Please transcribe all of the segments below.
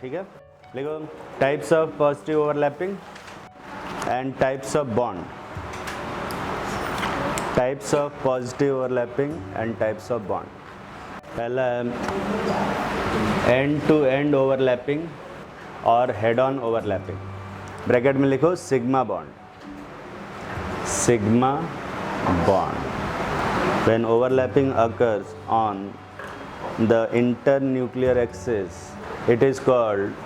ठीक है। देखो types of positive overlapping and types of bond. Types of positive overlapping and types of bond. पहला है end to and overlapping और head on overlapping. Bracket में लिखो sigma bond. Sigma bond when overlapping occurs on the internuclear axis, it is called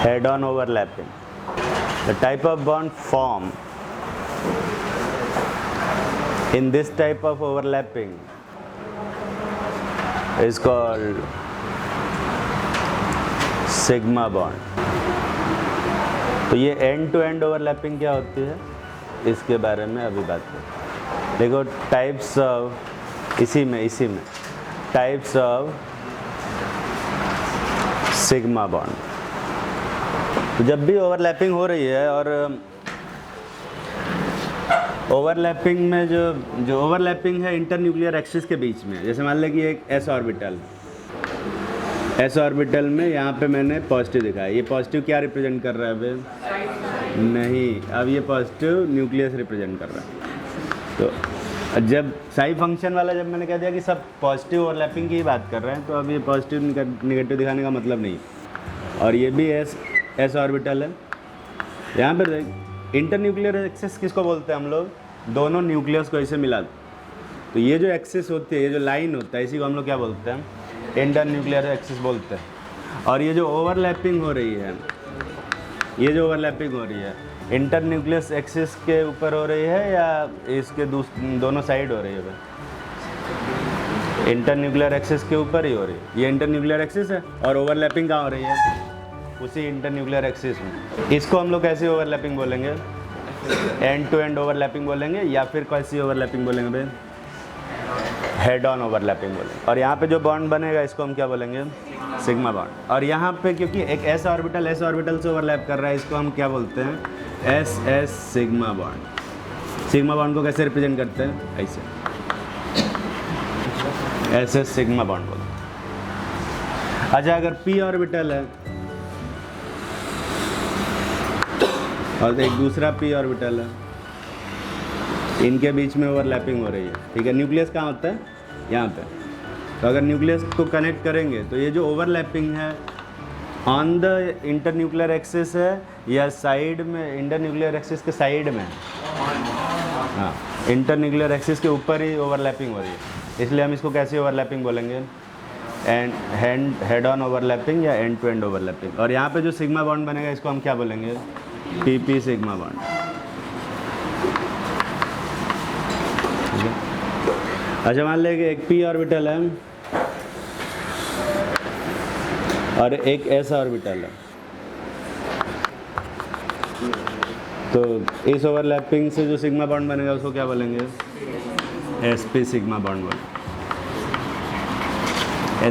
head on overlapping. The type of bond formed in this type of overlapping is called sigma bond. तो ये and to and overlapping क्या होती है इसके बारे में अभी बात करें। देखो टाइप्स ऑफ इसी में टाइप्स ऑफ सिग्मा बॉन्ड। तो जब भी ओवरलैपिंग हो रही है और ओवरलैपिंग में जो ओवरलैपिंग है इंटरन्यूक्लियर एक्सिस के बीच में, जैसे मान लें कि एक एस ऑर्बिटल में यहाँ पे मैंने पॉजिटिव दिखाया। ये पॉजिटिव क्या रिप्रेजेंट कर रहा है अभी? नहीं, अब ये पॉजिटिव न्यूक्लियस रिप्रेजेंट कर रहा है। तो जब साई फंक्शन वाला जब मैंने कह दिया कि सब पॉजिटिव ओवरलैपिंग की ही बात कर रहे हैं, तो अब ये पॉजिटिव निगेटिव दिखाने का मतलब नहीं। और ये भी एस ऑर्बिटल है। यहाँ पर इंटरन्यूक्लियर एक्सिस किसको बोलते हैं हम लोग? दोनों न्यूक्लियस को ऐसे मिला। तो ये जो एक्सिस होती है, ये जो लाइन होता है, इसी को हम लोग क्या बोलते हैं? इंटरन्यूक्लियर एक्सिस बोलते हैं। और ये जो ओवरलैपिंग हो रही है, इंटरन्यूक्लियस एक्सिस के ऊपर हो रही है या इसके दोनों साइड हो रही है? इंटरन्यूक्लियर एक्सिस के ऊपर ही हो रही है। ये इंटरन्यूक्लियर एक्सिस है और ओवरलैपिंग कहाँ हो रही है? उसी इंटरन्यूक्लियर एक्सिस में। इसको हम लोग कैसी ओवरलैपिंग बोलेंगे? एंड टू एंड ओवरलैपिंग बोलेंगे या फिर कैसी ओवरलैपिंग बोलेंगे भाई? हेड ऑन ओवरलैपिंग बोलेंगे। और यहाँ पे जो बॉन्ड बनेगा इसको हम क्या बोलेंगे? Sigma bond. और यहाँ पे क्योंकि एक एस ऑर्बिटल से ओवरलैप कर रहा है, इसको हम क्या बोलते हैं? S sigma bond. Sigma bond को कैसे रिप्रेजेंट करते हैं? ऐसे एस सिग्मा बॉन्ड बोलते हैं। अच्छा, अगर पी ऑर्बिटल है और एक दूसरा पी ऑर्बिटल है, इनके बीच में ओवरलैपिंग हो रही है, ठीक है। न्यूक्लियस कहाँ होता है? यहाँ पे। तो अगर न्यूक्लियस को कनेक्ट करेंगे तो ये जो ओवरलैपिंग है ऑन द इंटरन्यूक्लियर एक्सिस है या साइड में? इंटरन्यूक्लियर एक्सिस के साइड में। हाँ, इंटरन्यूक्लियर एक्सिस के ऊपर ही ओवरलैपिंग हो रही है, इसलिए हम इसको कैसे ओवरलैपिंग बोलेंगे? हेड ऑन ओवरलैपिंग या एंड टू एंड ओवरलैपिंग। और यहाँ पे जो सिग्मा बॉन्ड बनेगा इसको हम क्या बोलेंगे? P sigma bond. अच्छा, मान लें कि एक पी ऑर्बिटल है और एक एस ऑर्बिटल है। तो इस ओवरलैपिंग से जो सिग्मा बॉन्ड बनेगा उसको क्या बोलेंगे? sp सिग्मा बॉन्ड बोलेंगे।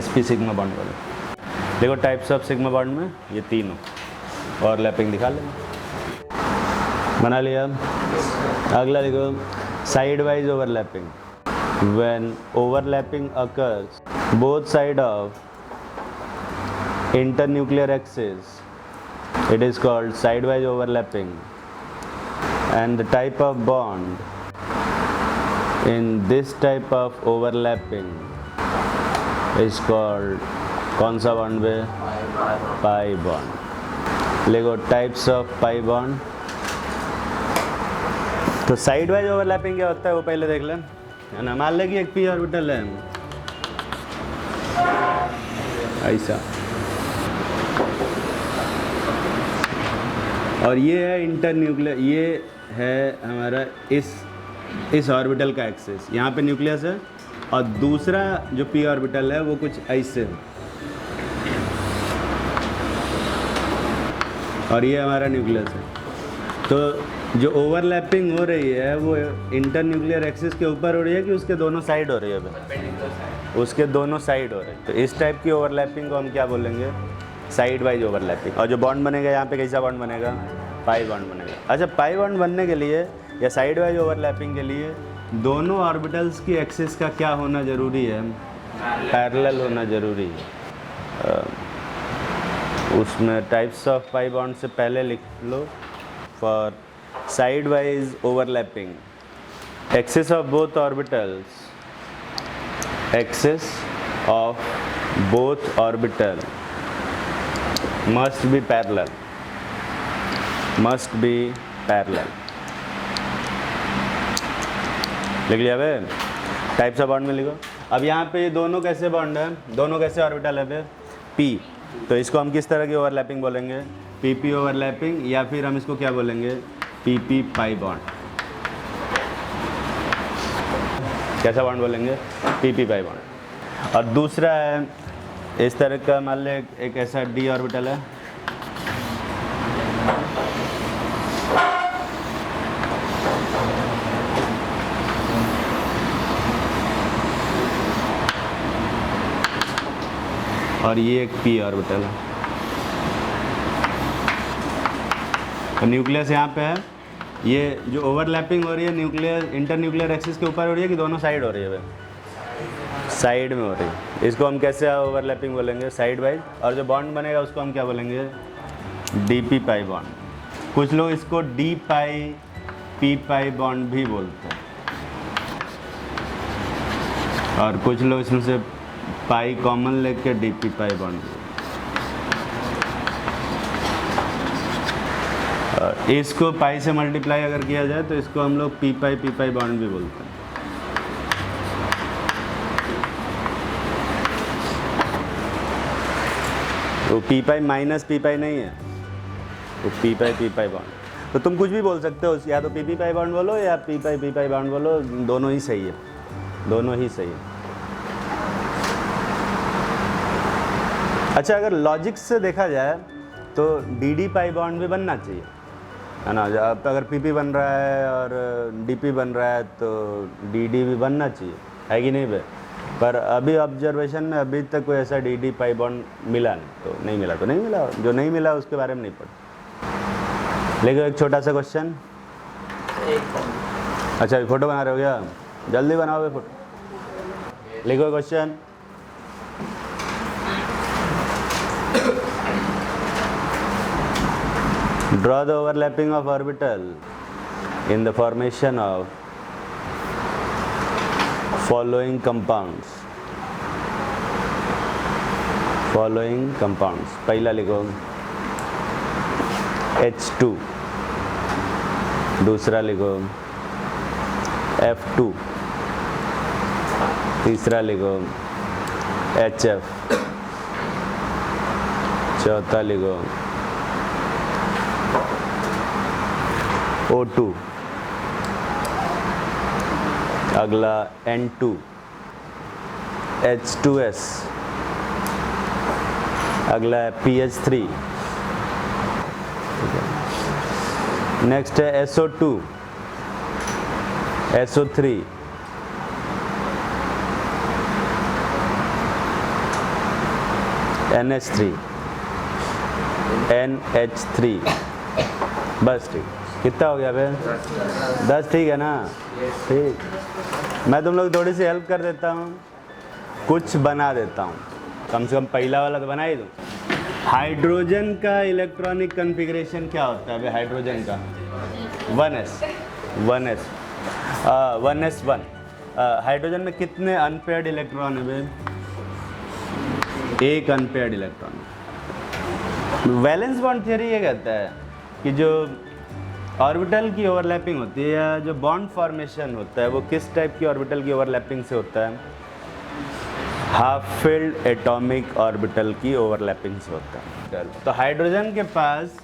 sp सिग्मा बॉन्ड बोलेंगे। देखो टाइप्स ऑफ सिग्मा बॉन्ड में ये तीनों ओवरलैपिंग दिखा लेंगे, बना लिया। अगला देखो side wise overlapping. When overlapping occurs both side of internuclear axis, it is called sidewise overlapping. And the type of bond in this type of overlapping is called कौन सा बॉन्ड है? Pi bond. देखो types of pi bond. तो side wise overlapping क्या होता है वो पहले देख लें, है ना। मान लें कि एक पी ऑर्बिटल है ऐसा, और ये है इंटरन्यूक्लियर, ये है हमारा इस ऑर्बिटल का एक्सिस। यहाँ पे न्यूक्लियस है और दूसरा जो पी ऑर्बिटल है वो कुछ ऐसे है, और ये हमारा न्यूक्लियस है। तो जो ओवरलैपिंग हो रही है वो इंटरन्यूक्लियर एक्सिस के ऊपर हो रही है कि उसके दोनों साइड हो रही है? उसके दोनों साइड हो रही है। तो इस टाइप की ओवरलैपिंग को हम क्या बोलेंगे? Side wise overlapping. और जो बॉन्ड बनेगा यहाँ पे कैसा बॉन्ड बनेगा? पाई बॉन्ड बनेगा। अच्छा, पाई बॉन्ड बनने के लिए या साइड वाइज ओवरलैपिंग के लिए दोनों ऑर्बिटल्स की एक्सिस का क्या होना ज़रूरी है? पैरेलल होना ज़रूरी है। उसमें टाइप्स ऑफ पाई बॉन्ड से पहले लिख लो for sidewise overlapping axis of both orbitals, axis of both orbital must be parallel, must be parallel। लिख लिया बे, टाइप्स ऑफ बॉन्ड में लिखो। अब यहाँ पे ये दोनों कैसे बॉन्ड है, दोनों कैसे ऑर्बिटल है बे, पी, तो इसको हम किस तरह की ओवरलैपिंग बोलेंगे, पीपी ओवरलैपिंग, या फिर हम इसको क्या बोलेंगे, पीपी पाई बॉन्ड। कैसा बॉन्ड बोलेंगे, पीपी पाई बॉन्ड। और दूसरा है इस तरह का, मान लो एक ऐसा डी ऑर्बिटल है, और ये एक पी ऑर्बिटल है, तो न्यूक्लियस यहाँ पे है। ये जो ओवरलैपिंग हो रही है न्यूक्लियर इंटर न्यूक्लियर एक्सिस के ऊपर हो रही है कि दोनों साइड हो रही है, साइड में हो रही है। इसको हम कैसे ओवरलैपिंग बोलेंगे, साइड वाइज। और जो बॉन्ड बनेगा उसको हम क्या बोलेंगे, डीपी पाई बॉन्ड। कुछ लोग इसको डी पाई पी पाई बॉन्ड भी बोलते हैं, और कुछ लोग इसमें से पाई कॉमन लेके डीपी पाई बॉन्ड। और इसको पाई से मल्टीप्लाई अगर किया जाए तो इसको हम लोग पी पाई बॉन्ड भी बोलते हैं। तो पी पाई माइनस पी पाई नहीं है, तो पी पाई बॉन्ड। तो तुम कुछ भी बोल सकते हो, या तो पी पाई बॉन्ड बोलो या पी पाई बॉन्ड बोलो, दोनों ही सही है, दोनों ही सही है। अच्छा, अगर लॉजिक से देखा जाए तो डी डी पाई बॉन्ड भी बनना चाहिए, है ना। अब अगर पी पी बन रहा है और डी पी बन रहा है तो डी डी भी बनना चाहिए, है कि नहीं भाई। पर अभी ऑब्जर्वेशन में अभी तक कोई ऐसा डी डी पाई बॉन्ड मिला नहीं, तो नहीं मिला तो नहीं मिला, जो नहीं मिला उसके बारे में नहीं पढ़ा। लेकिन एक छोटा सा क्वेश्चन, अच्छा फोटो बना रहे हो क्या, जल्दी बनाओ फोटो। लिखो question, draw the overlapping of orbital in the formation of following compounds। following compounds, पहला लिखो H2, दूसरा लिखो F2, तीसरा लिखो HF, चौथा लिखो O2, अगला N2, H2S, अगला है PH3, नेक्स्ट है SO2, SO3, NH3, NH3, बस ठीक। कितना हो गया भाई, 10, ठीक है ना, ठीक। मैं तुम लोग थोड़ी सी हेल्प कर देता हूँ, कुछ बना देता हूँ, कम से कम पहला वाला तो बना ही दूँ। हाइड्रोजन का इलेक्ट्रॉनिक कॉन्फ़िगरेशन क्या होता है भाई, हाइड्रोजन का 1s1। हाइड्रोजन में कितने अनपेयर्ड इलेक्ट्रॉन है भाई, एक unpaired electron. Valence bond theory ये कहता है कि जो ऑर्बिटल की ओवरलैपिंग होती है या जो बॉन्ड फॉर्मेशन होता है वो किस टाइप की ऑर्बिटल की ओवरलैपिंग से होता है, हाफ फिल्ड एटॉमिक ऑर्बिटल की ओवरलैपिंग से होता है। तो हाइड्रोजन के पास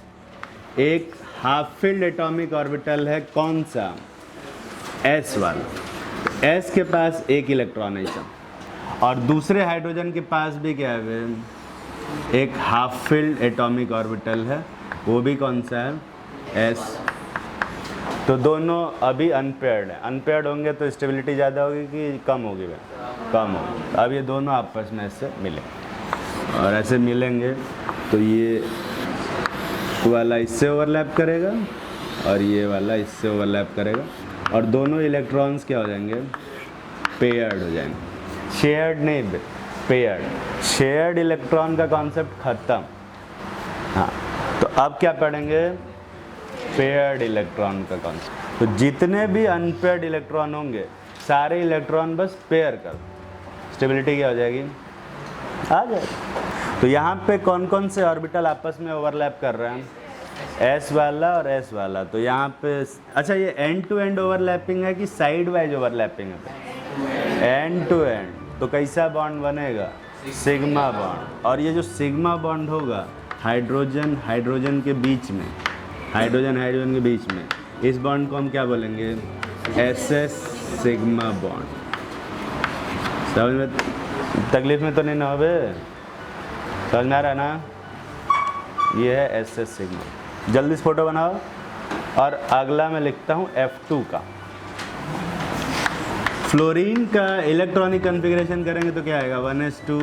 एक हाफ फिल्ड एटॉमिक ऑर्बिटल है, कौन सा, S वाला। S के पास एक इलेक्ट्रॉन है सब, और दूसरे हाइड्रोजन के पास भी क्या है, एक हाफ फिल्ड एटॉमिक ऑर्बिटल है, वो भी कौन सा है, S। तो दोनों अभी अनपेयर्ड है, अनपेयर्ड होंगे तो स्टेबिलिटी ज़्यादा होगी कि कम होगी, कम होगी। अब ये दोनों आपस में ऐसे मिले, और ऐसे मिलेंगे तो ये वाला इससे ओवरलैप करेगा और ये वाला इससे ओवरलैप करेगा, और दोनों इलेक्ट्रॉन्स क्या हो जाएंगे, पेयर्ड हो जाएंगे। शेयर्ड नहीं, पेयर्ड। शेयर्ड इलेक्ट्रॉन का कॉन्सेप्ट ख़त्म, हाँ, तो अब क्या पढ़ेंगे, पेयर्ड इलेक्ट्रॉन का कॉन्सेप्ट। तो जितने भी अनपेयर्ड इलेक्ट्रॉन होंगे सारे इलेक्ट्रॉन बस पेयर कर, स्टेबिलिटी क्या हो जाएगी, आ जाएगी। तो यहाँ पे कौन कौन से ऑर्बिटल आपस में ओवरलैप कर रहे हैं, एस वाला और एस वाला। तो यहाँ पे अच्छा, ये एंड टू एंड ओवरलैपिंग है कि साइड वाइज ओवरलैपिंग है, एंड टू एंड। तो कैसा बॉन्ड बनेगा, सिग्मा बॉन्ड। और ये जो सिग्मा बॉन्ड होगा हाइड्रोजन हाइड्रोजन के बीच में, हाइड्रोजन हाइड्रोजन के बीच में, इस बॉन्ड को हम क्या बोलेंगे, एस एस सिग्मा बॉन्ड। समझ में, तकलीफ में तो नहीं ना होवे, समझ में आ रहा है ना। ये है एस एस सिग्मा। जल्दी से फोटो बनाओ। और अगला मैं लिखता हूँ F2 का। फ्लोरीन का इलेक्ट्रॉनिक कन्फिग्रेशन करेंगे तो क्या आएगा, 1s2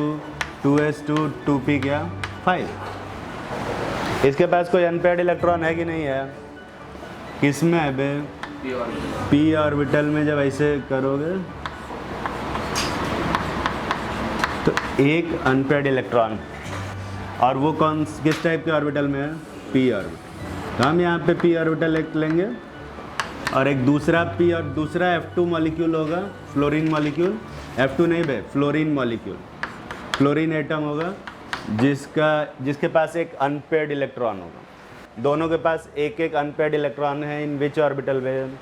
2s2 2p क्या 5। इसके पास कोई अनपेयर्ड इलेक्ट्रॉन है कि नहीं है, किसमें है बे, p ऑर्बिटल में। जब ऐसे करोगे तो एक अनपेयर्ड इलेक्ट्रॉन, और वो कौन किस टाइप के ऑर्बिटल में है, p ऑर्बिटल। तो हम यहाँ पे p ऑर्बिटल एक लेंगे और एक दूसरा p और दूसरा F2 मॉलिक्यूल होगा, फ्लोरीन मॉलिक्यूल, F2 नहीं बे, फ्लोरीन मॉलिक्यूल, फ्लोरीन एटम होगा जिसके पास एक अनपेयर्ड इलेक्ट्रॉन होगा। दोनों के पास एक एक अनपेयर्ड इलेक्ट्रॉन है इन विच ऑर्बिटल में,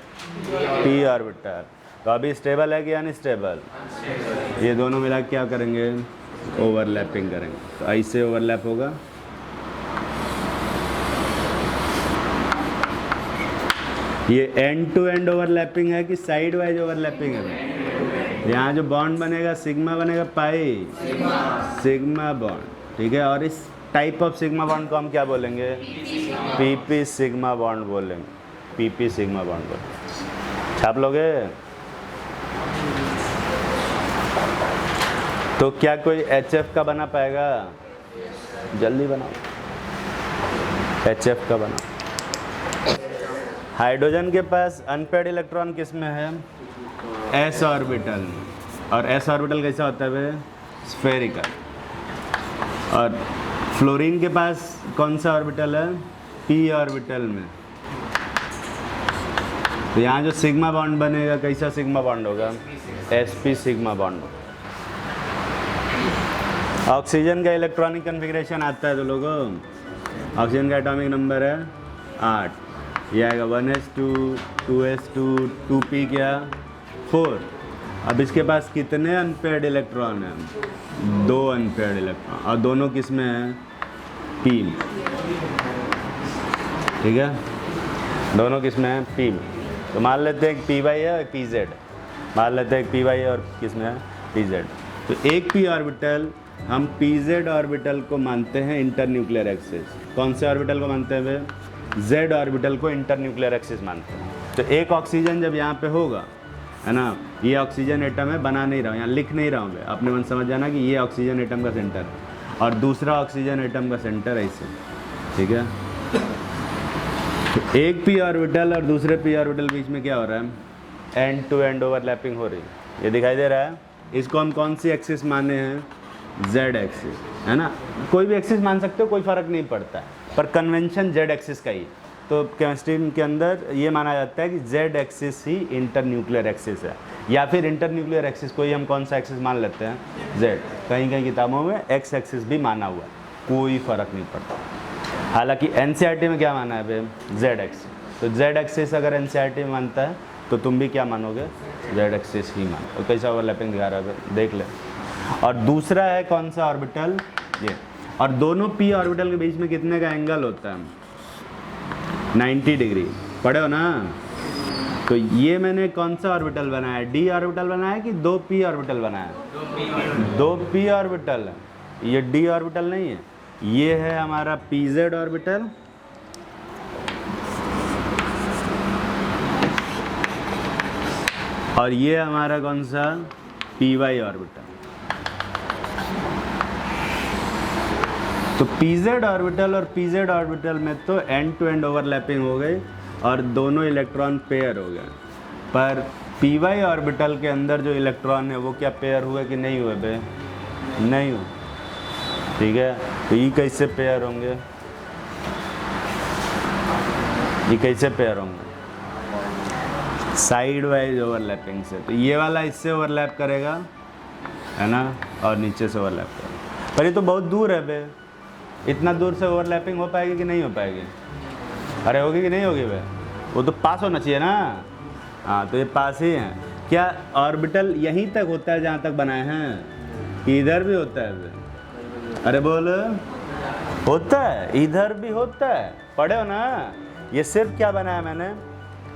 p ऑर्बिटल। तो अभी स्टेबल है कि अनस्टेबल, ये दोनों मिला क्या करेंगे, ओवरलैपिंग करेंगे। तो ऐसे ओवरलैप होगा। ये एंड टू एंड ओवरलैपिंग है कि साइड वाइज ओवरलैपिंग है। यहाँ जो बॉन्ड बनेगा सिग्मा बनेगा, पाई सिग्मा बॉन्ड, ठीक है। और इस टाइप ऑफ सिग्मा बॉन्ड को हम क्या बोलेंगे, पीपी सिग्मा बॉन्ड बोलेंगे, पीपी सिग्मा बॉन्ड बोलेंगे। छाप लोगे। तो क्या कोई HF का बना पाएगा, जल्दी बनाओ, HF का बना। हाइड्रोजन के पास अनपेयर्ड इलेक्ट्रॉन किस में है, s ऑर्बिटल में। और s ऑर्बिटल कैसा होता है वे, स्फेरिकल। और फ्लोरीन के पास कौन सा ऑर्बिटल है, p ऑर्बिटल में। तो यहाँ जो सिग्मा बॉन्ड बनेगा कैसा सिग्मा बॉन्ड होगा, sp सिग्मा बॉन्ड। ऑक्सीजन का इलेक्ट्रॉनिक कन्फिग्रेशन आता है तो लोगों, ऑक्सीजन का एटॉमिक नंबर है 8। ये आएगा 1s2 2s2 2p क्या 4। अब इसके पास कितने अनपेयर्ड इलेक्ट्रॉन हैं, 2 अनपेयर्ड इलेक्ट्रॉन, और दोनों किस में हैं, p में, ठीक है। दोनों किस में हैं, p में। तो मान लेते हैं एक py है और pz, मान लेते हैं एक py है और किस में है, pz। तो एक p ऑर्बिटल हम pz ऑर्बिटल को मानते हैं इंटरन्यूक्लियर एक्सिस। कौन से ऑर्बिटल को मानते हैं वे, z ऑर्बिटल को इंटरन्यूक्लियर एक्सिस मानते हैं। तो एक ऑक्सीजन जब यहाँ पे होगा, है ना, ये ऑक्सीजन एटम है, बना नहीं रहा हूँ, यहाँ लिख नहीं रहा हूँ मैं, अपने मन समझ जाना कि ये ऑक्सीजन एटम का सेंटर है और दूसरा ऑक्सीजन एटम का सेंटर ऐसे, ठीक है। तो एक p ऑर्बिटल और दूसरे p ऑर्बिटल बीच में क्या हो रहा है, एंड टू एंड ओवरलैपिंग हो रही है। ये दिखाई दे रहा है। इसको हम कौन सी एक्सिस माने हैं, z एक्सिस, है ना। कोई भी एक्सिस मान सकते हो, कोई फ़र्क नहीं पड़ता है, पर कन्वेंशन z एक्सिस का ही। तो केमिस्ट्री के अंदर ये माना जाता है कि z एक्सिस ही इंटरन्यूक्लियर एक्सिस है, या फिर इंटरन्यूक्लियर एक्सिस को ही हम कौन सा एक्सिस मान लेते हैं, z। कहीं कहीं किताबों में x एक्सिस भी माना हुआ है, कोई फ़र्क नहीं पड़ता। हालांकि NCERT में क्या माना है भाई, z एक्सिस। तो z एक्सिस अगर NCERT में मानता है तो तुम भी क्या मानोगे, z एक्सिस ही मानो। तो कैसा ओवरलैपिंग दिखा रहा है, देख ले। और दूसरा है कौन सा ऑर्बिटल, ये। और दोनों p ऑर्बिटल के बीच में कितने का एंगल होता है, 90 डिग्री, पढ़े हो ना। तो ये मैंने कौन सा ऑर्बिटल बनाया, d ऑर्बिटल बनाया कि 2p ऑर्बिटल बनाया, 2p ऑर्बिटल है। ये d ऑर्बिटल नहीं है, ये है हमारा pz ऑर्बिटल, और ये हमारा कौन सा, py ऑर्बिटल। तो pz ऑर्बिटल और pz ऑर्बिटल में तो एंड टू एंड ओवरलैपिंग हो गई और दोनों इलेक्ट्रॉन पेयर हो गए। पर py ऑर्बिटल के अंदर जो इलेक्ट्रॉन है वो क्या पेयर हुए कि नहीं हुए बे, नहीं हुए, ठीक है। तो ये कैसे पेयर होंगे, ये कैसे पेयर होंगे? साइड वाइज ओवरलैपिंग से। तो ये वाला इससे ओवरलैप करेगा, है ना, और नीचे से ओवरलैप करेगा। पर ये तो बहुत दूर है बे, इतना दूर से ओवरलैपिंग हो पाएगी कि नहीं हो पाएगी? अरे होगी कि नहीं होगी बे? वो तो पास होना चाहिए ना। हाँ, तो ये पास ही है। क्या ऑर्बिटल यहीं तक होता है जहाँ तक बनाए हैं, कि इधर भी होता है बे? अरे बोल, होता है, इधर भी होता है, पढ़े हो ना। ये सिर्फ क्या बनाया मैंने?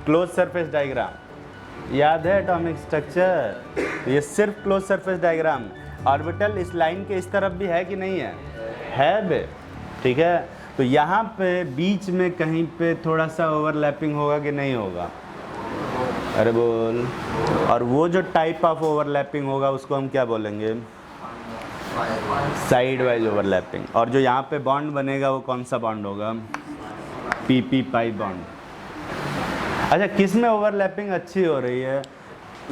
Close surface diagram. याद है एटॉमिक स्ट्रक्चर? ये सिर्फ क्लोज सरफेस डायग्राम। ऑर्बिटल इस लाइन के इस तरफ भी है कि नहीं है? है बे, ठीक है। तो यहाँ पे बीच में कहीं पे थोड़ा सा ओवरलैपिंग होगा कि नहीं होगा? अरे बोल। और वो जो टाइप ऑफ ओवरलैपिंग होगा उसको हम क्या बोलेंगे? Side wise overlapping. और जो यहाँ पे बॉन्ड बनेगा वो कौन सा बॉन्ड होगा? PP pi bond. अच्छा, किस में ओवरलैपिंग अच्छी हो रही है?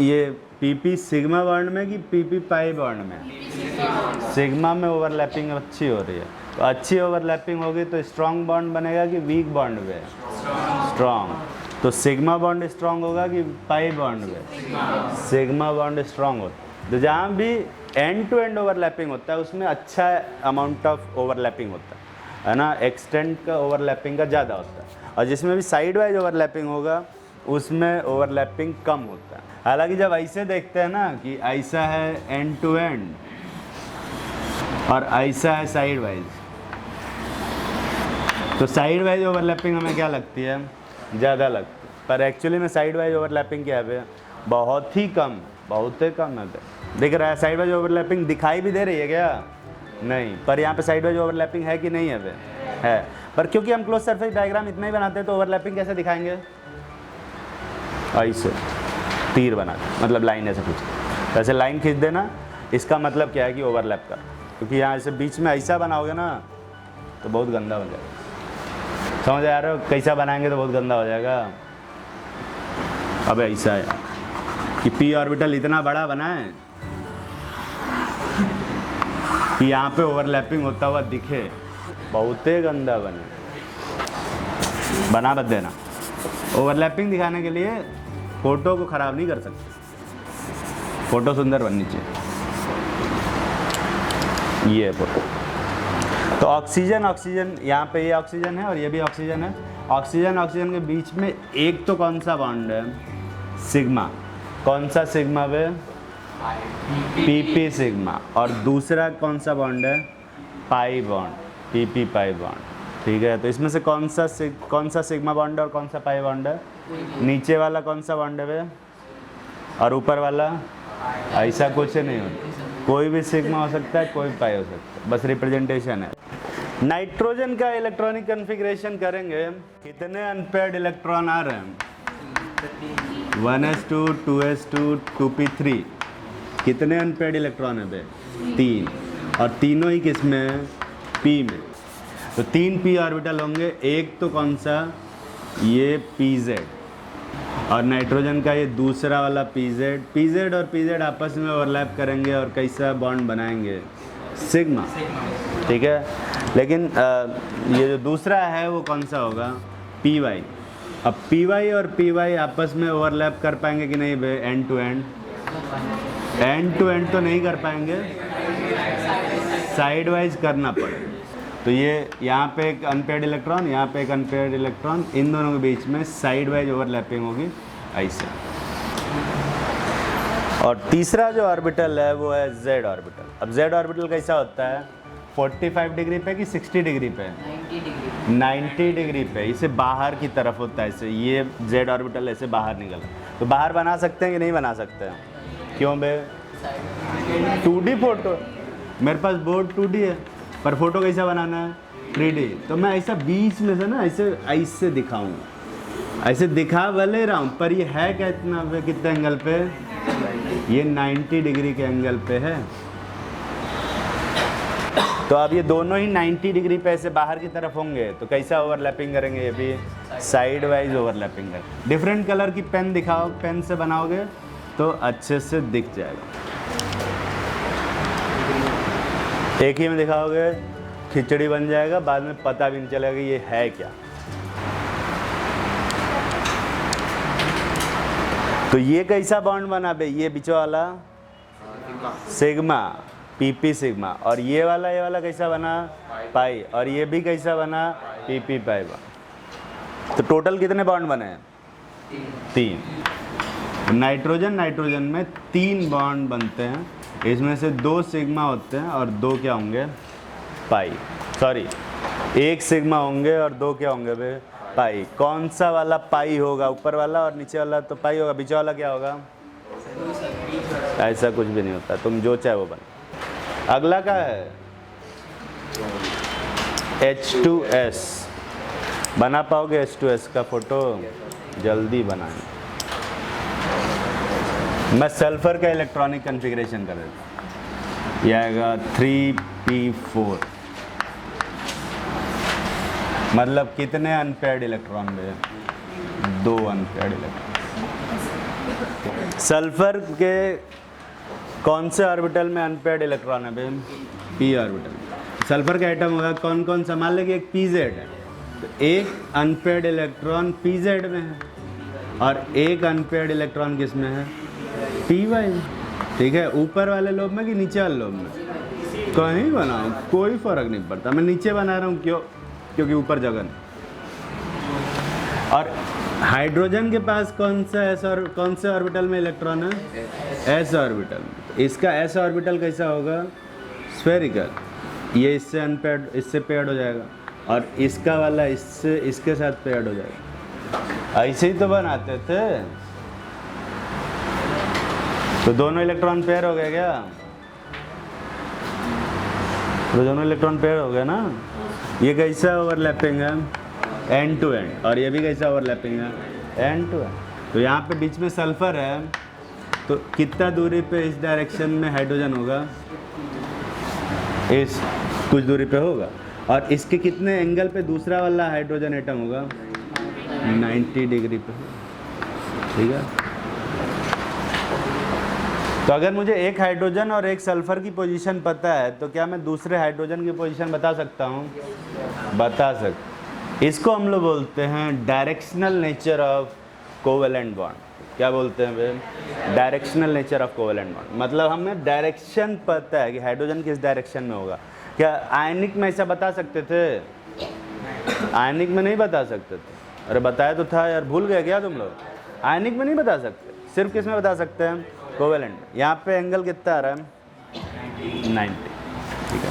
ये पीपी सिग्मा बॉन्ड में कि पीपी पाई बॉन्ड में? सिग्मा में ओवरलैपिंग अच्छी हो रही है। तो अच्छी ओवरलैपिंग होगी तो स्ट्रॉन्ग बॉन्ड बनेगा कि वीक बॉन्ड में? स्ट्रॉन्ग। तो सिग्मा बॉन्ड स्ट्रॉन्ग होगा कि पाई बॉन्ड में? सिग्मा बॉन्ड स्ट्रॉन्ग होता है। तो जहाँ भी एंड टू एंड ओवरलैपिंग होता है उसमें अच्छा अमाउंट ऑफ ओवरलैपिंग होता है ना, एक्सटेंट का ओवरलैपिंग का ज़्यादा होता है। और जिसमें भी साइड वाइज ओवरलैपिंग होगा उसमें ओवरलैपिंग कम होता है। हालांकि जब ऐसे देखते हैं ना कि ऐसा है एंड टू एंड और ऐसा है साइड वाइज, तो साइड वाइज ओवरलैपिंग हमें क्या लगती है? ज़्यादा लगती है। पर एक्चुअली में साइड वाइज ओवरलैपिंग क्या है? बहुत ही कम, बहुत ही कम है। दिख रहा है साइड वाइज ओवरलैपिंग दिखाई भी दे रही है क्या? नहीं। पर यहाँ पे साइड वाइज ओवरलैपिंग है कि नहीं है? है। पर क्योंकि हम क्लोज सरफेस डायग्राम इतना ही बनाते हैं तो ओवरलैपिंग कैसे दिखाएंगे? ऐसे तीर बना, मतलब लाइन ऐसे खींच, ऐसे लाइन खींच देना। इसका मतलब क्या है कि ओवरलैप कर, क्योंकि यहाँ ऐसे बीच में ऐसा बनाओगे ना तो बहुत गंदा हो जाएगा। समझ आ रहे हो? कैसा बनाएंगे तो बहुत गंदा हो जाएगा। अब ऐसा है कि पी ऑर्बिटल इतना बड़ा बनाए कि यहाँ पे ओवरलैपिंग होता हुआ दिखे, बहुत ही गंदा बना मत देना। ओवरलैपिंग दिखाने के लिए फ़ोटो को ख़राब नहीं कर सकते, फ़ोटो सुंदर बननी चाहिए। ये है फ़ोटो। तो ऑक्सीजन यहाँ पे ये ऑक्सीजन है और ये भी ऑक्सीजन है। ऑक्सीजन के बीच में एक तो कौन सा बॉन्ड है? सिग्मा। कौन सा सिग्मा वे? PP sigma. और दूसरा कौन सा बॉन्ड है? Pi bond, PP pi bond. ठीक है, तो इसमें से कौन सा सिग्मा बॉन्ड है और कौन सा पाई बॉन्ड है? नीचे वाला कौन सा बॉन्ड है वे? और ऊपर वाला? ऐसा कुछ नहीं होता, कोई भी सिग्मा हो सकता है, कोई पाई हो सकता है, बस रिप्रेजेंटेशन है। नाइट्रोजन का इलेक्ट्रॉनिक कन्फिग्रेशन करेंगे। कितने अनपेयर्ड इलेक्ट्रॉन आ रहे हैं? 1s2, 2s2, 2p3। कितने अनपेयर्ड इलेक्ट्रॉन है बे? 3। और तीनों ही किस में है? p में। तो 3 p ऑर्बिटल होंगे। एक तो कौन सा? ये pz। और नाइट्रोजन का ये दूसरा वाला pz और pz आपस में ओवरलैप करेंगे और कैसा बॉन्ड बनाएंगे? सिग्मा। ठीक है, लेकिन ये जो दूसरा है वो कौन सा होगा? py। अब py और py आपस में ओवरलैप कर पाएंगे कि नहीं बे? एंड टू एंड तो नहीं कर पाएंगे, साइड वाइज करना पड़ेगा। तो ये यहाँ पे एक अनपेयर्ड इलेक्ट्रॉन, यहाँ पे एक अनपेयर्ड इलेक्ट्रॉन, इन दोनों के बीच में साइड वाइज ओवरलैपिंग होगी ऐसे। और तीसरा जो ऑर्बिटल है वो है z ऑर्बिटल। अब z ऑर्बिटल कैसा होता है? 45 डिग्री पे कि 60 डिग्री पे? 90 डिग्री पे। इसे बाहर की तरफ होता है, इसे ये z ऑर्बिटल ऐसे बाहर निकला। तो बाहर बना सकते हैं कि नहीं बना सकते हैं? क्यों बे? 2D photo. मेरे पास बोर्ड 2D है, पर फोटो कैसा बनाना है? 3D। तो मैं ऐसा बीच में से ना ऐसे दिखाऊंगा, ऐसे दिखा भले रहा हूँ, पर ये है क्या इतना पे? कितने एंगल पे? ये 90 डिग्री के एंगल पे है। तो अब ये दोनों ही 90 डिग्री पे ऐसे बाहर की तरफ होंगे तो कैसा ओवरलैपिंग करेंगे? ये भी साइड वाइज ओवरलैपिंग करेंगे। डिफरेंट कलर की पेन दिखाओ, पेन से बनाओगे तो अच्छे से दिख जाएगा। एक ही में दिखाओगे खिचड़ी बन जाएगा, बाद में पता भी नहीं चलेगा कि ये है क्या। तो ये कैसा बॉन्ड बना बे, ये बीच वाला सिग्मा, PP सिग्मा, और ये वाला कैसा बना पाई, और ये भी कैसा बना PP पाई बॉन्ड। तो टोटल कितने बॉन्ड बने हैं? 3। नाइट्रोजन में 3 बॉन्ड बनते हैं, इसमें से 2 सिग्मा होते हैं और 2 क्या होंगे पाई, सॉरी 1 सिग्मा होंगे और 2 क्या होंगे बे पाई। कौन सा वाला पाई होगा? ऊपर वाला, और नीचे वाला तो पाई होगा, बीच वाला क्या होगा? ऐसा कुछ भी नहीं होता, तुम जो चाहे वो बना। अगला क्या है? H2S। बना पाओगे H2S का फोटो? जल्दी बनाएं। मैं सल्फर का इलेक्ट्रॉनिक कॉन्फ़िगरेशन कर देता हूँ। यह आएगा 3p4, मतलब कितने अनपेयर्ड इलेक्ट्रॉन में? 2 अनपेयर्ड इलेक्ट्रॉन। सल्फर के कौन से ऑर्बिटल में अनपेयर्ड इलेक्ट्रॉन है? p orbital. सल्फर का आइटम होगा कौन कौन सा? मान लेंगे एक pz है, तो एक अनपेयर्ड इलेक्ट्रॉन pz में है और एक अनपेयर्ड इलेक्ट्रॉन किस में है? py। ठीक है, ऊपर वाले लोब में कि नीचे वाले लोब में? कहीं बनाओ कोई फर्क नहीं पड़ता, मैं नीचे बना रहा हूँ क्यों? क्योंकि ऊपर जगह नहीं। और हाइड्रोजन के पास कौन से ऑर्बिटल में इलेक्ट्रॉन है? s ऑर्बिटल में। इसका s ऑर्बिटल कैसा होगा? स्फेरिकल। ये इससे अनपेयर्ड, इससे पेयर्ड हो जाएगा, और इसका वाला इससे इसके साथ पेयर्ड हो जाएगा। ऐसे ही तो बनाते थे। तो दोनों इलेक्ट्रॉन पेयर हो गए क्या? तो दोनों इलेक्ट्रॉन पेयर हो गए ना। ये कैसा ओवरलैपिंग है? End to end. और ये भी कैसा ओवरलैपिंग है? End to end. तो यहाँ पे बीच में सल्फर है, तो कितना दूरी पे इस डायरेक्शन में हाइड्रोजन होगा? इस कुछ दूरी पे होगा। और इसके कितने एंगल पे दूसरा वाला हाइड्रोजन एटम होगा? 90 डिग्री पे। ठीक है, तो अगर मुझे एक हाइड्रोजन और एक सल्फर की पोजीशन पता है, तो क्या मैं दूसरे हाइड्रोजन की पोजीशन बता सकता हूँ? बता सकता। इसको हम लोग बोलते हैं directional nature of covalent bond. क्या बोलते हैं वे? Directional nature of covalent bond. मतलब हमें डायरेक्शन पता है कि हाइड्रोजन किस डायरेक्शन में होगा। क्या आयनिक में ऐसा बता सकते थे? आयनिक में नहीं बता सकते थे। अरे बताया तो था यार, भूल गए क्या तुम लोग? आयनिक में नहीं बता सकते, सिर्फ किस में बता सकते हैं? कोवेलेंट। यहाँ पे एंगल कितना आ रहा है? 90। ठीक है,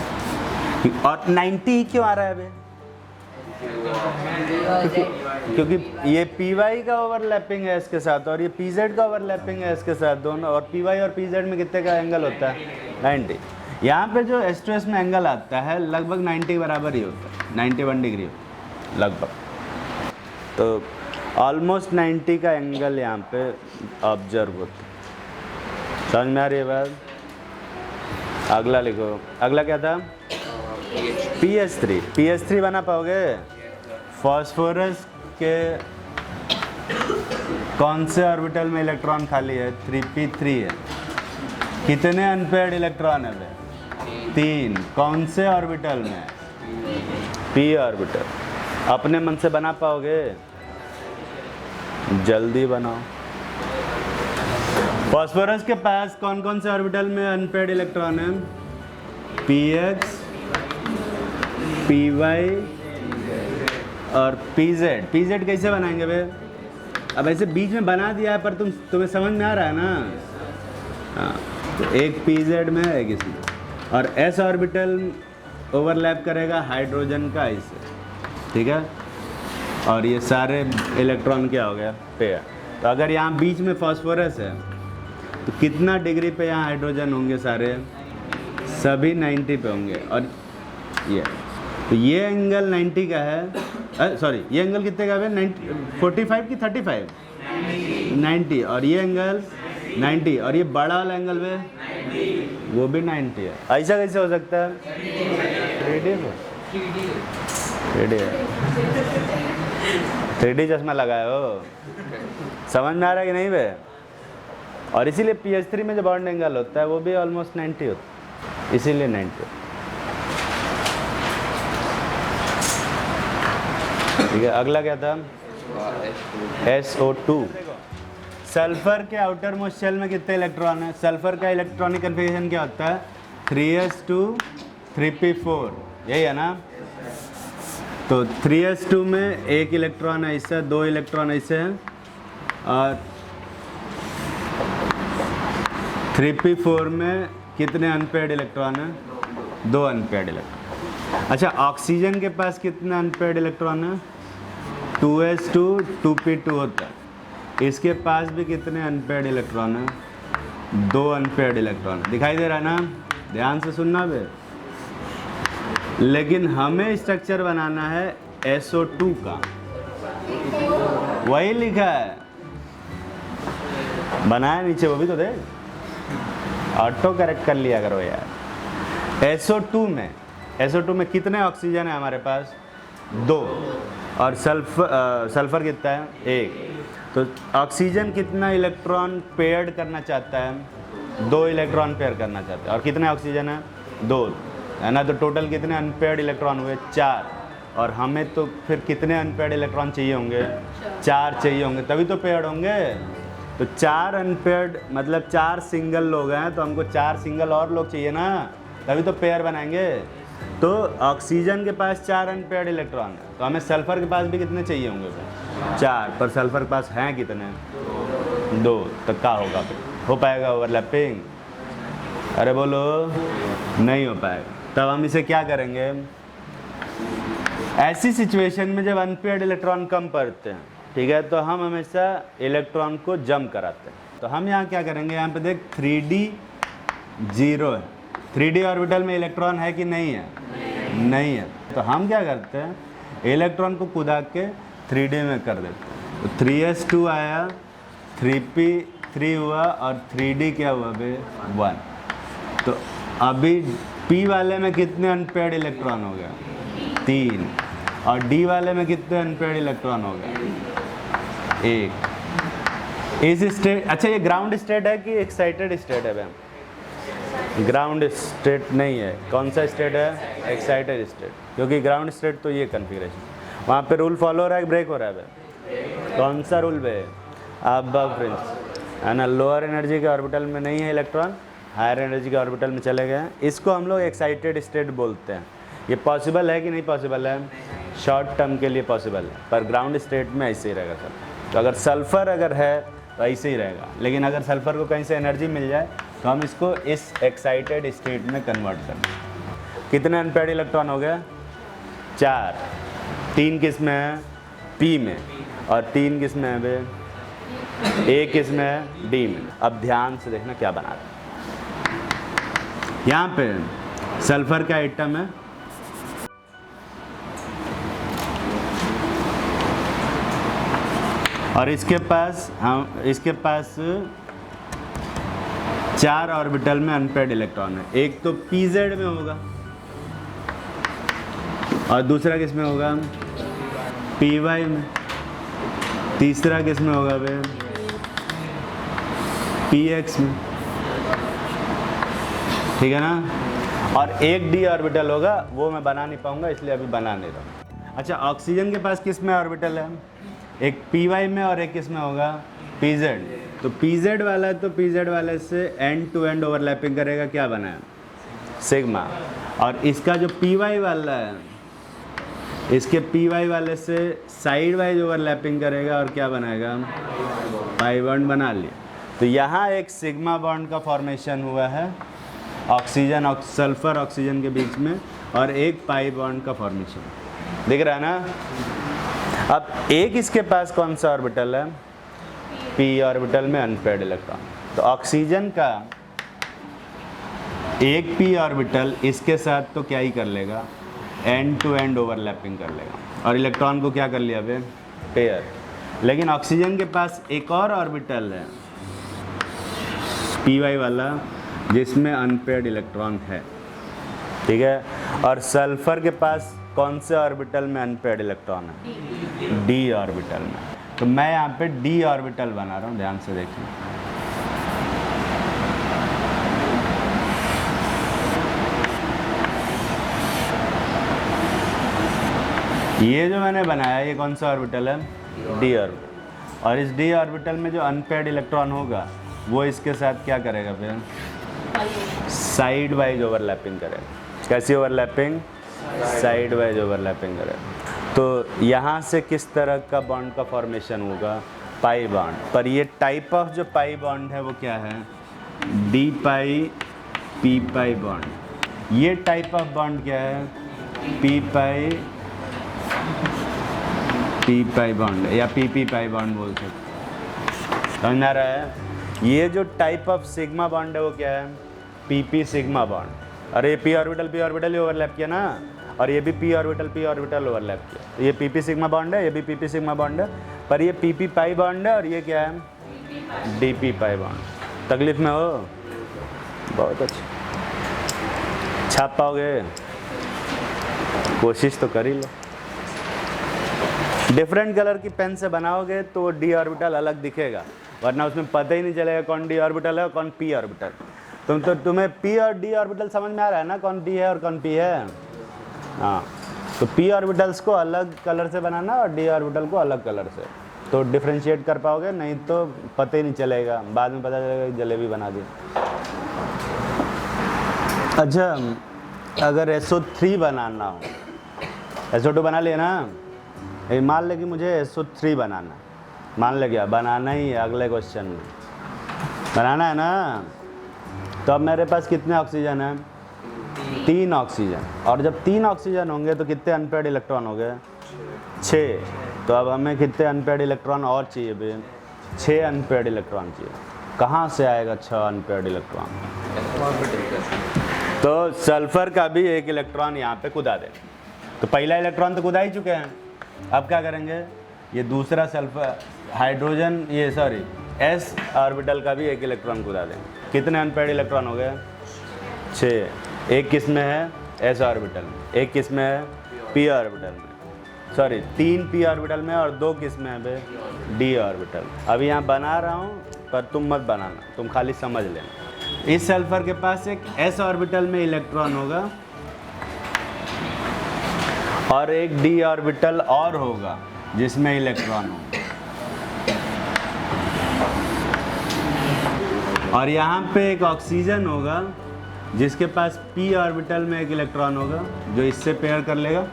और 90 क्यों आ रहा है बे? क्योंकि ये py का ओवरलैपिंग है इसके साथ, और ये pz का ओवरलैपिंग है इसके साथ दोनों। और py और pz में कितने का एंगल होता है? 90। यहाँ पे जो H2S में एंगल आता है लगभग 90 के बराबर ही होता है, 91 डिग्री लगभग। तो ऑलमोस्ट 90 का एंगल यहाँ पे ऑब्जर्व होता है। समझ में आ रही है बात? अगला लिखो। अगला क्या था? PS3 बना पाओगे? फॉस्फोरस के कौन से ऑर्बिटल में इलेक्ट्रॉन खाली है? 3p3 है। कितने अनपेयर्ड इलेक्ट्रॉन है? 3। कौन से ऑर्बिटल में? p orbital. अपने मन से बना पाओगे? जल्दी बनाओ। फॉस्फोरस के पास कौन कौन से ऑर्बिटल में अनपेयर्ड इलेक्ट्रॉन है? px, py और pz कैसे बनाएंगे बे? अब ऐसे बीच में बना दिया है, पर तुम्हें समझ में आ रहा है ना? हाँ, तो एक pz में है, एक इसमें। और s ऑर्बिटल ओवरलैप करेगा हाइड्रोजन का इससे। ठीक है, और ये सारे इलेक्ट्रॉन क्या हो गया? पेयर। तो अगर यहाँ बीच में फॉस्फोरस है, तो कितना डिग्री पे यहाँ हाइड्रोजन होंगे? सारे सभी 90 पे होंगे। और ये तो ये एंगल 90 का है, सॉरी ये एंगल कितने का है? 45 की 35? 90। और ये एंगल 90, और ये बड़ा वाला एंगल में वो भी 90 है। ऐसा कैसे हो सकता है? 3D चश्मा लगाए हो, समझ में आ रहा है कि नहीं बे? और इसीलिए pH3 में जो बॉन्ड एंगल होता है वो भी ऑलमोस्ट 90 होता है, इसीलिए 90। ठीक है, अगला क्या था? SO2। सल्फर के आउटर मोस्ट शेल में कितने इलेक्ट्रॉन है? सल्फर का इलेक्ट्रॉनिक कन्फिग्रेशन क्या होता है? 3s2 3p4, यही है ना? तो 3s2 में एक इलेक्ट्रॉन ऐसा, 2 इलेक्ट्रॉन ऐसे हैं, और 3p4 में कितने अनपेयर्ड इलेक्ट्रॉन हैं? 2 अनपेयर्ड इलेक्ट्रॉन। अच्छा, ऑक्सीजन के पास कितने अनपेयर्ड इलेक्ट्रॉन हैं? 2s2 2p2 होता है। इसके पास भी कितने अनपेयर्ड इलेक्ट्रॉन हैं? 2 अनपेयर्ड इलेक्ट्रॉन। दिखाई दे रहा है ना? ध्यान से सुनना बे। लेकिन हमें स्ट्रक्चर बनाना है SO2 का, वही लिखा है, बनाया नीचे वो भी तो देख, ऑटो करेक्ट कर लिया करो यार। SO2 में कितने ऑक्सीजन है हमारे पास? 2, और सल्फर कितना है? 1। तो ऑक्सीजन कितना इलेक्ट्रॉन पेयर्ड करना चाहता है? 2 इलेक्ट्रॉन पेयर करना चाहता है। और कितने ऑक्सीजन है? 2, है ना? तो टोटल कितने अनपेयर्ड इलेक्ट्रॉन हुए? 4। और हमें तो फिर कितने अनपेयर्ड इलेक्ट्रॉन चाहिए होंगे? 4 चाहिए होंगे, तभी तो पेयर्ड होंगे। तो 4 अनपेयर्ड मतलब 4 सिंगल लोग हैं, तो हमको 4 सिंगल और लोग चाहिए ना, तभी तो पेयर बनाएंगे। तो ऑक्सीजन के पास 4 अनपेयर्ड इलेक्ट्रॉन है, तो हमें सल्फर के पास भी कितने चाहिए होंगे? 4। पर सल्फर के पास हैं कितने? 2। तो क्या होगा फिर? हो पाएगा ओवरलैपिंग? अरे बोलो, नहीं हो पाएगा। तब हम इसे क्या करेंगे? ऐसी सिचुएशन में जब अनपेयर्ड इलेक्ट्रॉन कम पड़ते हैं, ठीक है, तो हम हमेशा इलेक्ट्रॉन को जंप कराते हैं। तो हम यहाँ क्या करेंगे? यहाँ पे देख 3d 0 है। 3d ऑर्बिटल में इलेक्ट्रॉन है कि नहीं है? नहीं है। तो हम क्या करते हैं? इलेक्ट्रॉन को कुदा के 3d में कर देते हैं। तो 3s2 आया, 3p3 हुआ, और 3d क्या हुआ बे? 1। तो अभी p वाले में कितने अनपेयर्ड इलेक्ट्रॉन हो गया? 3। और d वाले में कितने अनपेयर्ड इलेक्ट्रॉन हो गया? 1। इस स्टेट, अच्छा ये ग्राउंड स्टेट है कि एक्साइटेड स्टेट है? ग्राउंड स्टेट नहीं है। कौन सा स्टेट है? Excited state. क्योंकि ग्राउंड स्टेट तो ये कन्फिग्रेशन, वहाँ पे रूल फॉलो हो रहा है, ब्रेक हो रहा है? कौन सा रूल बे? अब फ्रेंड्स, है ना, लोअर एनर्जी के ऑर्बिटल में नहीं है इलेक्ट्रॉन, हायर एनर्जी के ऑर्बिटल में चले गए हैं। इसको हम लोग एक्साइटेड स्टेट बोलते हैं। ये पॉसिबल है कि नहीं पॉसिबल है? शॉर्ट टर्म के लिए पॉसिबल है, पर ग्राउंड स्टेट में ऐसे ही रहेगा सर। तो अगर सल्फ़र अगर है तो ऐसे ही रहेगा, लेकिन अगर सल्फ़र को कहीं से एनर्जी मिल जाए तो हम इसको इस एक्साइटेड स्टेट में कन्वर्ट कर दें। कितने अनपेयर्ड इलेक्ट्रॉन हो गए? 4। 3 किस में है? P में। और 3 किस में है बे? A किस में है? D में। अब ध्यान से देखना क्या बना रहा है। यहाँ पे सल्फर का एटम है, और इसके पास 4 ऑर्बिटल में अनपेयर्ड इलेक्ट्रॉन है। एक तो pz में होगा, और दूसरा किस में होगा? py में। तीसरा किस में होगा बे? px में। ठीक है ना? और एक d ऑर्बिटल होगा, वो मैं बना नहीं पाऊंगा, इसलिए अभी बना नहीं रहा। अच्छा, ऑक्सीजन के पास किस में ऑर्बिटल है? एक py में और एक किस में होगा? pz। तो pz वाला है, तो pz वाले से एंड टू एंड ओवरलैपिंग करेगा, क्या बना है? सिग्मा। और इसका जो py वाला है, इसके py वाले से साइड वाइज ओवरलैपिंग करेगा, और क्या बनाएगा? पाई बॉन्ड बना लिया। तो यहाँ एक सिग्मा बॉन्ड का फॉर्मेशन हुआ है ऑक्सीजन और सल्फर ऑक्सीजन के बीच में, और एक पाई बॉन्ड का फॉर्मेशन दिख रहा है ना? अब एक इसके पास कौन सा ऑर्बिटल है? p ऑर्बिटल में अनपेयर्ड इलेक्ट्रॉन। तो ऑक्सीजन का एक p ऑर्बिटल इसके साथ तो क्या ही कर लेगा? एंड टू एंड ओवरलैपिंग कर लेगा, और इलेक्ट्रॉन को क्या कर लिया बे? पेयर। लेकिन ऑक्सीजन के पास एक और ऑर्बिटल है py वाला, जिसमें अनपेयर्ड इलेक्ट्रॉन है, ठीक है। और सल्फर के पास कौन से ऑर्बिटल में अनपेयर्ड इलेक्ट्रॉन है? d ऑर्बिटल में। तो मैं यहाँ पे d ऑर्बिटल बना रहा हूँ, ध्यान से देखिए। ये जो मैंने बनाया, ये कौन सा ऑर्बिटल है? d orbital. और इस d ऑर्बिटल में जो अनपेयर्ड इलेक्ट्रॉन होगा वो इसके साथ क्या करेगा फिर, साइड वाइज ओवरलैपिंग करेगा। कैसी ओवरलैपिंग, साइड वाइज ओवरलैपिंग करेगा। तो यहाँ से किस तरह का बॉन्ड का फॉर्मेशन होगा, पाई बॉन्ड। पर ये टाइप ऑफ जो पाई बॉन्ड है वो क्या है, डी पाई पी पाई बॉन्ड। ये टाइप ऑफ बॉन्ड क्या है, पी पाई बॉन्ड या पी पाई बॉन्ड बोल सकते। समझ में आ रहा है। ये जो टाइप ऑफ सिग्मा बॉन्ड है वो क्या है, पी सिग्मा बॉन्ड। अरे पी ऑर्बिटल ही ओवरलैप किया ना, और ये भी पी ऑर्बिटल ओवरलैप किया। तो ये पी सिग्मा बॉन्ड है, ये भी पी सिग्मा बॉन्ड है, पर ये पी पाई बॉन्ड है और ये क्या है, डी पाई बॉन्ड। तकलीफ में हो, बहुत अच्छा छाप पाओगे, कोशिश तो कर ही लो। डिफरेंट कलर की पेन से बनाओगे तो डी ऑर्बिटल अलग दिखेगा, वरना उसमें पता ही नहीं चलेगा कौन डी ऑर्बिटल है और कौन पी ऑर्बिटल। तुम्हें पी और डी ऑर्बिटल समझ में आ रहा है ना, कौन डी है और कौन पी है। हाँ, तो पी ऑर्बिटल्स को अलग कलर से बनाना और डी ऑर्बिटल को अलग कलर से, तो डिफ्रेंशिएट कर पाओगे, नहीं तो पता ही नहीं चलेगा, बाद में पता चलेगा कि जलेबी बना दी। अच्छा, अगर SO3 बनाना हो, SO2 बना लिया ना, मान ले कि मुझे SO3 बनाना, मान ले क्या बनाना ही है, अगले क्वेश्चन में बनाना है ना। तो अब मेरे पास कितने ऑक्सीजन हैं, 3 ऑक्सीजन। और जब 3 ऑक्सीजन होंगे तो कितने अनपेयर्ड इलेक्ट्रॉन हो गए, 6। तो अब हमें कितने अनपेयर्ड इलेक्ट्रॉन और चाहिए भाई, 6 अनपेयर्ड इलेक्ट्रॉन चाहिए। कहाँ से आएगा 6 अनपेयर्ड इलेक्ट्रॉन, तो सल्फर का भी 1 इलेक्ट्रॉन यहाँ पे कुदा दें। तो पहला इलेक्ट्रॉन तो कुदा ही चुके हैं, अब क्या करेंगे, ये दूसरा सल्फर हाइड्रोजन, ये सॉरी s ऑर्बिटल का भी 1 इलेक्ट्रॉन कुदा दें। कितने अनपेयर्ड इलेक्ट्रॉन हो गए, 6। एक किस में है, s ऑर्बिटल में, एक किस में है, p ऑर्बिटल में, सॉरी 3 p ऑर्बिटल में और 2 किस में है बे, d ऑर्बिटल। अभी यहाँ बना रहा हूँ पर तुम मत बनाना, तुम खाली समझ लेना। इस सल्फर के पास एक s ऑर्बिटल में इलेक्ट्रॉन होगा और एक d ऑर्बिटल और होगा जिसमें इलेक्ट्रॉन होगा, और यहाँ पे एक ऑक्सीजन होगा जिसके पास p ऑर्बिटल में 1 इलेक्ट्रॉन होगा जो इससे पेयर कर लेगा,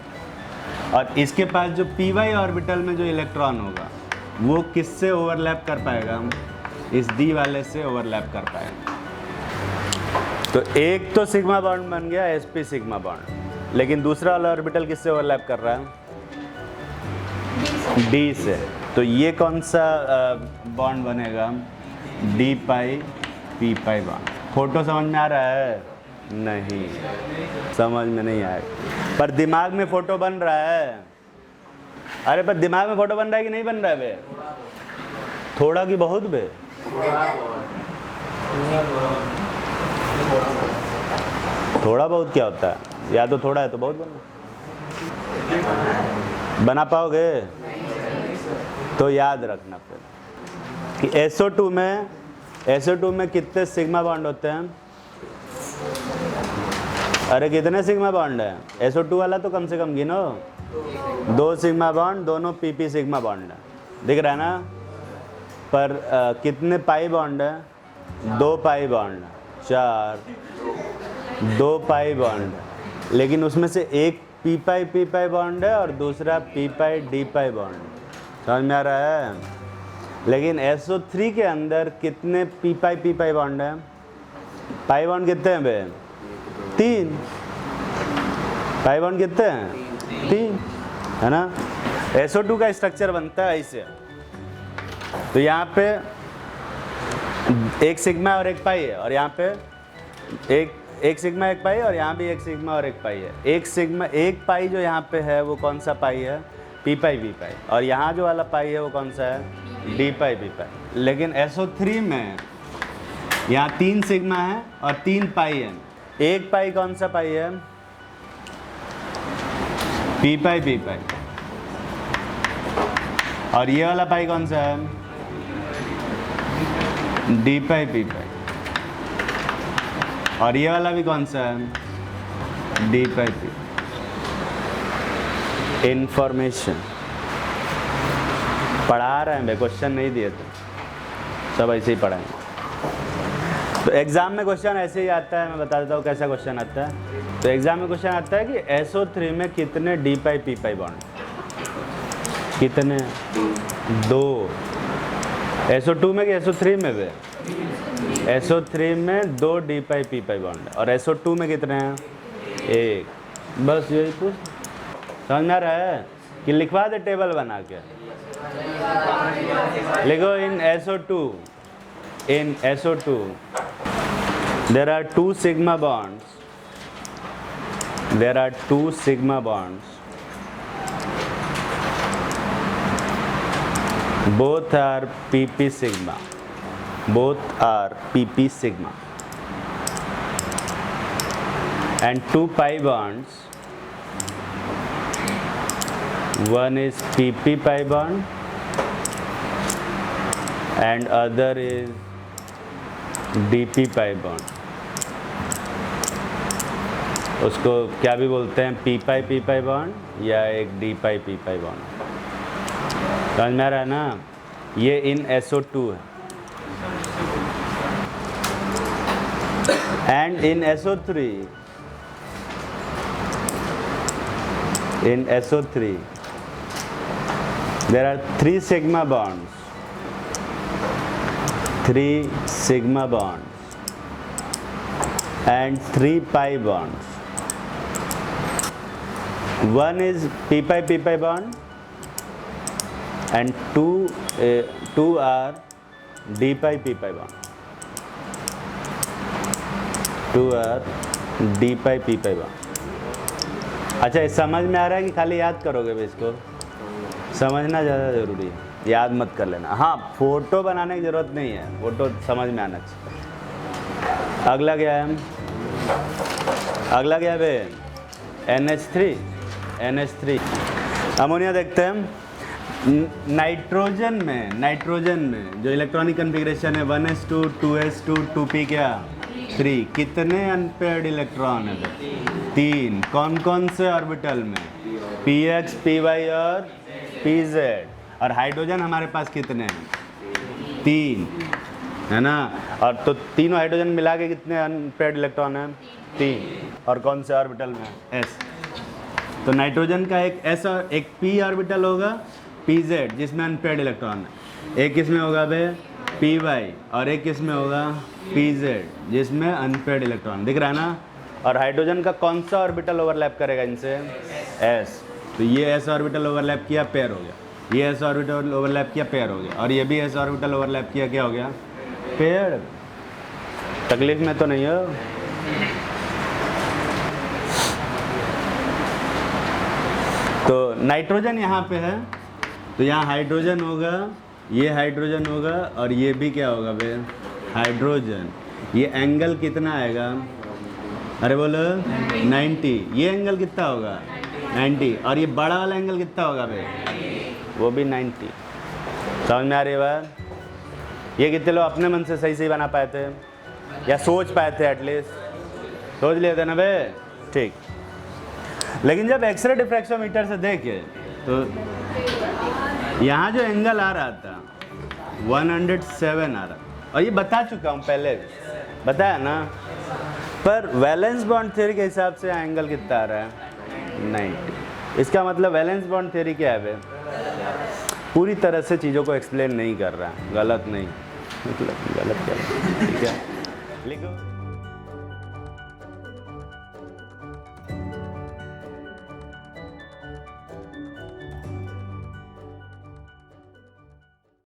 और इसके पास जो py ऑर्बिटल में जो इलेक्ट्रॉन होगा वो किससे ओवरलैप कर पाएगा, इस d वाले से ओवरलैप कर पाएगा। तो एक तो सिग्मा बॉन्ड बन गया sp सिग्मा बॉन्ड, लेकिन दूसरा वाला ऑर्बिटल किससे ओवरलैप कर रहा है, d से। तो ये कौन सा बॉन्ड बनेगा, d पाई p पाई बॉन्ड। फोटो समझ में आ रहा है, नहीं समझ में नहीं आया, पर दिमाग में फोटो बन रहा है। अरे पर दिमाग में फोटो बन रहा है कि नहीं बन रहा है बे, थोड़ा कि बहुत बे, थोड़ा बहुत क्या होता है, या तो थोड़ा है तो बहुत बना पाओगे। तो याद रखना फिर कि SO2 में कितने सिग्मा बॉन्ड होते हैं, अरे कितने सिग्मा बॉन्ड है, SO2 वाला तो कम से कम गिनो, 2 सिग्मा बॉन्ड, दोनों PP सिग्मा बॉन्ड है, दिख रहा है ना। पर कितने पाई बॉन्ड है, 2 पाई बॉन्ड, 4, 2 पाई बॉन्ड, लेकिन उसमें से एक p पाई बॉन्ड है और दूसरा p पाई d पाई बॉन्ड। समझ में आ रहा है। लेकिन SO3 के अंदर कितने p पाई बॉन्ड है, पाई बॉन्ड कितने हैं बे, 3। पाई बॉन्ड कितने हैं, 3, है ना। SO2 का स्ट्रक्चर बनता है ऐसे। तो यहाँ पे एक सिग्मा और एक पाई है, और यहाँ पे एक सिग्मा एक पाई, और यहाँ भी एक सिग्मा और एक पाई है। एक सिग्मा एक पाई जो यहाँ पे है वो कौन सा पाई है, p पाई v पाई, और यहाँ जो वाला पाई है वो कौन सा है, d पाई v पाई। लेकिन SO3 में यहाँ 3 सिग्मा है और 3 पाई है। एक पाई कौन सा पाई है, p पाई v पाई, और ये वाला पाई कौन सा है, d पाई p पाई, और ये वाला भी कौन सा है, d पाई p। इंफॉर्मेशन पढ़ा रहे हैं भाई, क्वेश्चन नहीं दिए थे, सब ऐसे ही पढ़ाएंगे। तो एग्ज़ाम में क्वेश्चन ऐसे ही आता है, मैं बता देता हूँ कैसा क्वेश्चन आता है। तो एग्ज़ाम में क्वेश्चन आता है कि SO3 में कितने D पाई P पाई बॉन्ड, कितने, 2। SO2 में कि SO3 में भी? SO3 में 2 D पाई P पाई बॉन्ड, और SO2 में कितने हैं? 1। बस यही कुछ समझ में आ रहा है कि लिखवा दे टेबल बना के। लिखो इन SO2 there are 2 sigma bonds, both are PP sigma, and 2 pi bonds, one is PP pi bond and other is DP pi bond। उसको क्या भी बोलते हैं, P पाई बॉन्ड या एक D पाई P पाई बॉन्ड। समझ में आ रहा है ना? ये इन SO2 है, and in SO3 there are 3 sigma bonds, and 3 pi bonds. One is P pi bond and two are D pi P pi bond. 2 are D pi P pi bond। अच्छा, ये समझ में आ रहा है कि खाली याद करोगे भी? इसको समझना ज़्यादा ज़रूरी है, याद मत कर लेना। हाँ, फोटो बनाने की ज़रूरत नहीं है, फोटो समझ में आना चाहिए। अगला क्या है? अगला क्या है? NH3 अमोनिया देखते हैं। नाइट्रोजन में जो इलेक्ट्रॉनिक कन्फिग्रेशन है 1s2 2s2 2p क्या 3, कितने अनपेयर्ड इलेक्ट्रॉन है? 3। कौन कौन से ऑर्बिटल में? px py और pz। और हाइड्रोजन हमारे पास कितने हैं? 3 है ना। और तो तीनों हाइड्रोजन मिला के कितने अनपेयर्ड इलेक्ट्रॉन हैं? 3। और कौन से ऑर्बिटल में? s। तो नाइट्रोजन का एक s और एक p ऑर्बिटल होगा pz जिसमें अनपेयर्ड इलेक्ट्रॉन है। एक किसमें होगा बे? py। और एक किसमें होगा? pz जिसमें अनपेयर्ड इलेक्ट्रॉन। दिख रहा है ना? और हाइड्रोजन का कौन सा ऑर्बिटल ओवरलैप करेगा इनसे? s। तो ये s ऑर्बिटल ओवरलैप किया, पेयर हो गया। ये s ऑर्बिटल ओवरलैप किया, पेयर हो गया। और ये भी s ऑर्बिटल ओवरलैप किया, क्या हो गया? पेयर। तकलीफ में तो नहीं हो? तो नाइट्रोजन यहाँ पे है, तो यहाँ हाइड्रोजन होगा, ये हाइड्रोजन होगा, और ये भी क्या होगा बे? हाइड्रोजन। ये एंगल कितना आएगा? अरे बोलो 90। ये एंगल कितना होगा? 90। और ये बड़ा वाला एंगल कितना होगा बे? वो भी 90। समझ में आ रही है बात? ये कितने लोग अपने मन से सही बना पाए थे या सोच पाए थे? एटलीस्ट सोच लिए थे ना बे? ठीक। लेकिन जब एक्सरे डिफ्रैक्शोमीटर से देखे तो यहाँ जो एंगल आ रहा था 107 आ रहा, और ये बता चुका हूँ पहले, बताया ना। पर वैलेंस बॉन्ड थ्योरी के हिसाब से एंगल कितना आ रहा है? 90। इसका मतलब वैलेंस बॉन्ड थ्योरी क्या है? पूरी तरह से चीज़ों को एक्सप्लेन नहीं कर रहा है। गलत नहीं, मतलब गलत क्या है? ठीक है, लिखो।